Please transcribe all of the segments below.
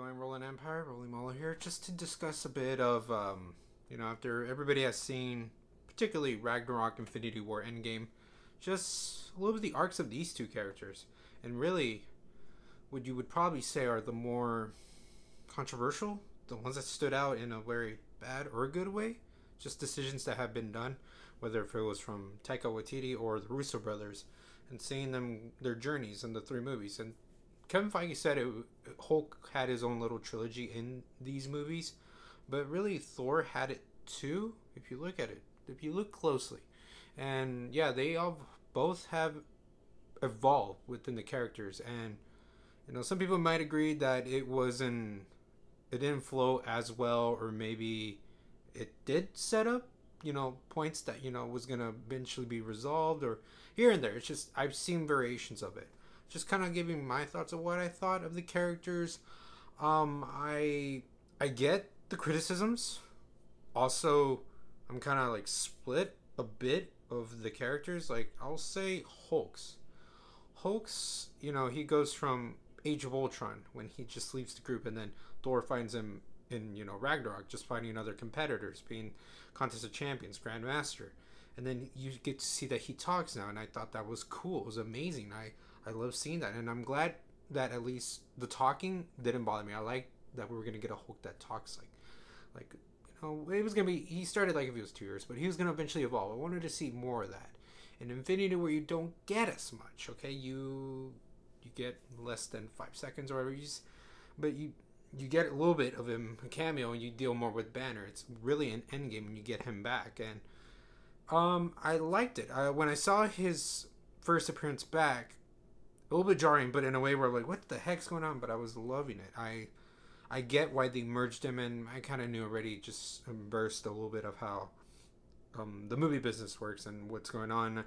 going, Rolling Empire? Rolling Muller here, just to discuss a bit of, after everybody has seen, particularly Ragnarok, Infinity War, Endgame, just a little bit of the arcs of these two characters, and really, what you would probably say are the more controversial, the ones that stood out in a very bad or good way, just decisions that have been done, whether if it was from Taika Waititi or the Russo brothers, and seeing them their journeys in the three movies. And Kevin Feige said Hulk had his own little trilogy in these movies, but really Thor had it too. If you look at it, if you look closely, and yeah, they all both have evolved within the characters. And some people might agree that it didn't flow as well, or maybe it did set up points that was gonna eventually be resolved, or here and there. It's just I've seen variations of it, just kind of giving my thoughts of what I thought of the characters. I get the criticisms. Also, I'm kind of like split a bit of the characters. Like, I'll say Hulk's, he goes from Age of Ultron when he just leaves the group, and then Thor finds him in Ragnarok, just fighting other competitors, being Contest of Champions, Grandmaster, and then you get to see that he talks now, and I thought that was cool. It was amazing. I love seeing that, and I'm glad that at least the talking didn't bother me. I like that we were gonna get a Hulk that talks like it was gonna be. He started like if he was 2 years, but he was gonna eventually evolve. I wanted to see more of that. In Infinity, where you don't get as much, okay, you get less than 5 seconds or whatever, but you get a little bit of him, a cameo, and you deal more with Banner. It's really an Endgame when you get him back, and I liked it. When I saw his first appearance back, a little bit jarring, but in a way where like, what the heck's going on? But I was loving it. I get why they merged him, and I kind of knew already, just burst a little bit of how the movie business works and what's going on.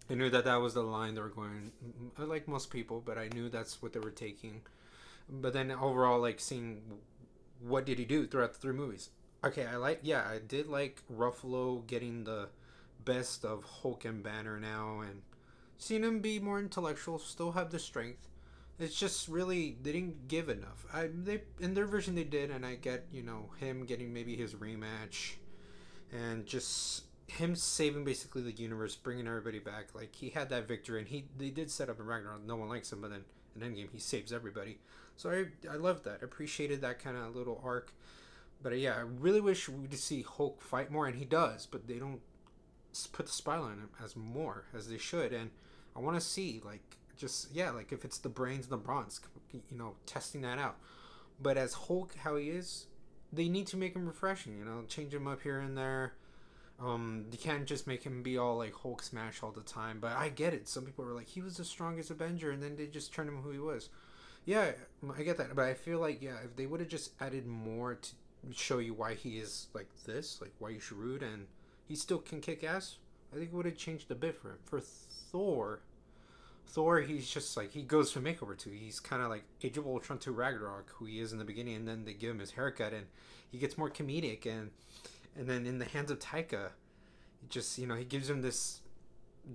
I knew that was the line they were going, like most people, but I knew that's what they were taking. But then overall, like, seeing what did he do throughout the three movies. Okay, I did like Ruffalo getting the best of Hulk and Banner now, and seeing him be more intellectual, still have the strength. It's just really they didn't give enough. They in their version they did, and I get him getting maybe his rematch, and just him saving basically the universe, bringing everybody back. Like, he had that victory, and they did set up in Ragnarok. No one likes him, but then in Endgame he saves everybody. So I love that. I appreciated that kind of little arc. But yeah, I really wish we'd see Hulk fight more, and he does, but they don't put the spotlight on him as more as they should. And I want to see like if it's the brains and the bronze, testing that out. But as Hulk, how he is, they need to make him refreshing. Change him up here and there. You can't just make him be all like Hulk smash all the time. But I get it. Some people were like, he was the strongest Avenger, and then they just turned him who he was. Yeah, I get that. But I feel like, yeah, if they would have just added more to show you why he is like this, like why you should root, and he still can kick ass, I think it would have changed a bit for him. For Thor, he's just like, he goes from makeover to, he's kind of like Age of Ultron to Ragnarok, who he is in the beginning, and then they give him his haircut, and he gets more comedic, and then in the hands of Taika, just he gives him this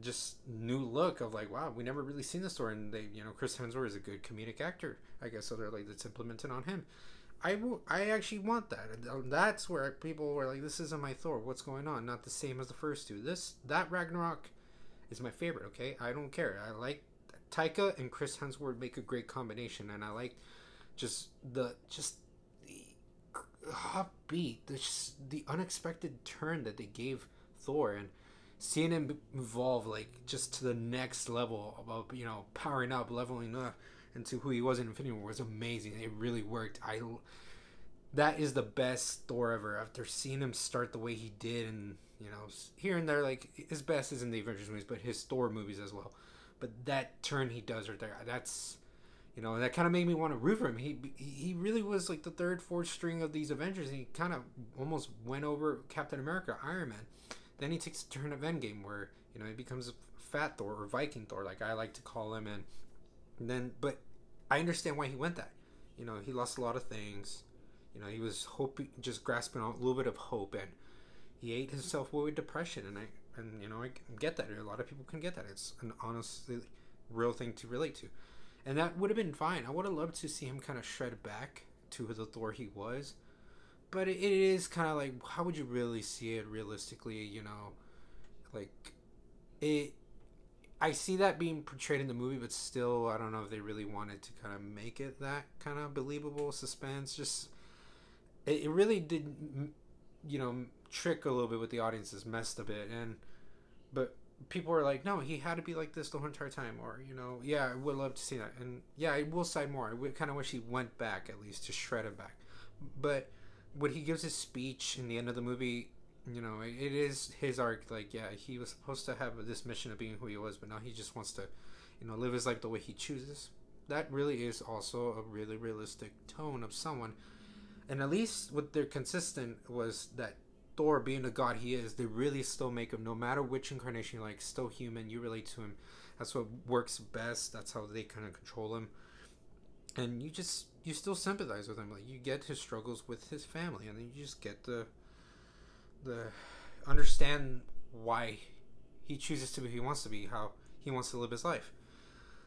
just new look of like, wow, we never really seen this Thor, and they Chris Hemsworth is a good comedic actor, I guess, so they're like, let's implement it on him. I actually want that. That's where people were like, this isn't my Thor. What's going on? Not the same as the first two. That Ragnarok is my favorite. Okay, I don't care. I like Taika and Chris Hemsworth make a great combination, and I like just the upbeat, the unexpected turn that they gave Thor, and seeing him evolve like just to the next level of powering up, leveling up into who he was in Infinity War was amazing. It really worked. That is the best Thor ever. After seeing him start the way he did, and here and there, like, his best is in the Avengers movies, but his Thor movies as well. But that turn he does right there, that's that kind of made me want to root for him. He really was like the third, fourth string of these Avengers, and he kind of almost went over Captain America, Iron Man. Then he takes a turn of Endgame where he becomes a Fat Thor, or Viking Thor, like I like to call him, and then, but I understand why he went that. He lost a lot of things. He was hoping, just grasping a little bit of hope, and he ate himself away with depression. And I get that. A lot of people can get that. It's an honestly real thing to relate to. and that would have been fine. I would have loved to see him kind of shred back to the Thor he was, but it is kind of like, how would you really see it realistically? You know, like it. I see that being portrayed in the movie, but still, I don't know if they really wanted to kind of make it that kind of believable suspense. Just it really did, you know, trick a little bit with the audiences, messed a bit, and but people were like, no, he had to be like this the whole entire time, or you know, yeah, I would love to see that, and yeah, I will side more. I kind of wish he went back at least to shred it back, but when he gives his speech in the end of the movie, you know, it is his arc. Like, yeah, he was supposed to have this mission of being who he was, but now he just wants to, you know, live his life the way he chooses. That really is also a really realistic tone of someone, and at least what they're consistent was that Thor, being the god he is, they really still make him, no matter which incarnation you like, still human. You relate to him. That's what works best. That's how they kind of control him, and you still sympathize with him. Like, you get his struggles with his family, and then you just get the understand why he chooses to be who he wants to be, how he wants to live his life.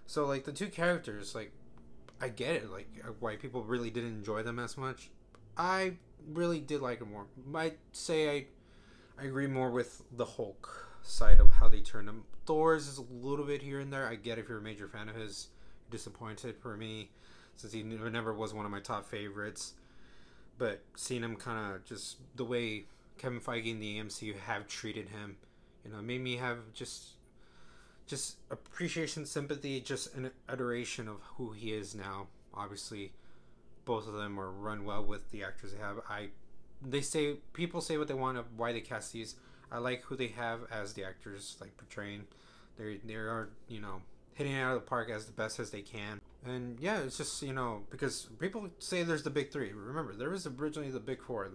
So like the two characters, like I get it, like why people really didn't enjoy them as much. I really did like them more. Might say I agree more with the Hulk side of how they turned him. Thor's is a little bit here and there. I get if you're a major fan of his. Disappointed for me since he never was one of my top favorites. But seeing him kind of just the way Kevin Feige and the MCU have treated him, you know, made me have just appreciation, sympathy, just an adoration of who he is now. Obviously, both of them are run well with the actors they have. They say people say what they want of why they cast these. I like who they have as the actors, like portraying. They are, you know, hitting it out of the park as the best as they can. And yeah, it's just, you know, because people say there's the big three. Remember, there was originally the big four,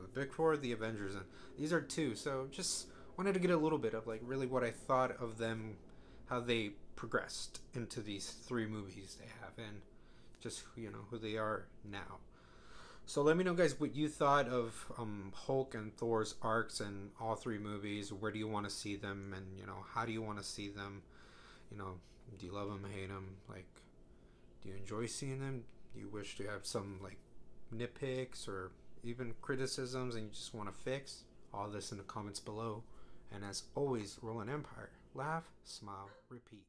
the Avengers, and these are two. So just wanted to get a little bit of like really what I thought of them, how they progressed into these three movies they have, and just, you know, who they are now. So let me know, guys, what you thought of Hulk and Thor's arcs in all three movies. Where do you want to see them, and you know, how do you want to see them? You know, do you love them, hate them? Like, do you enjoy seeing them? Do you wish to have some like nitpicks or even criticisms and you just want to fix? All this in the comments below. And as always, roll an empire. Laugh, smile, repeat.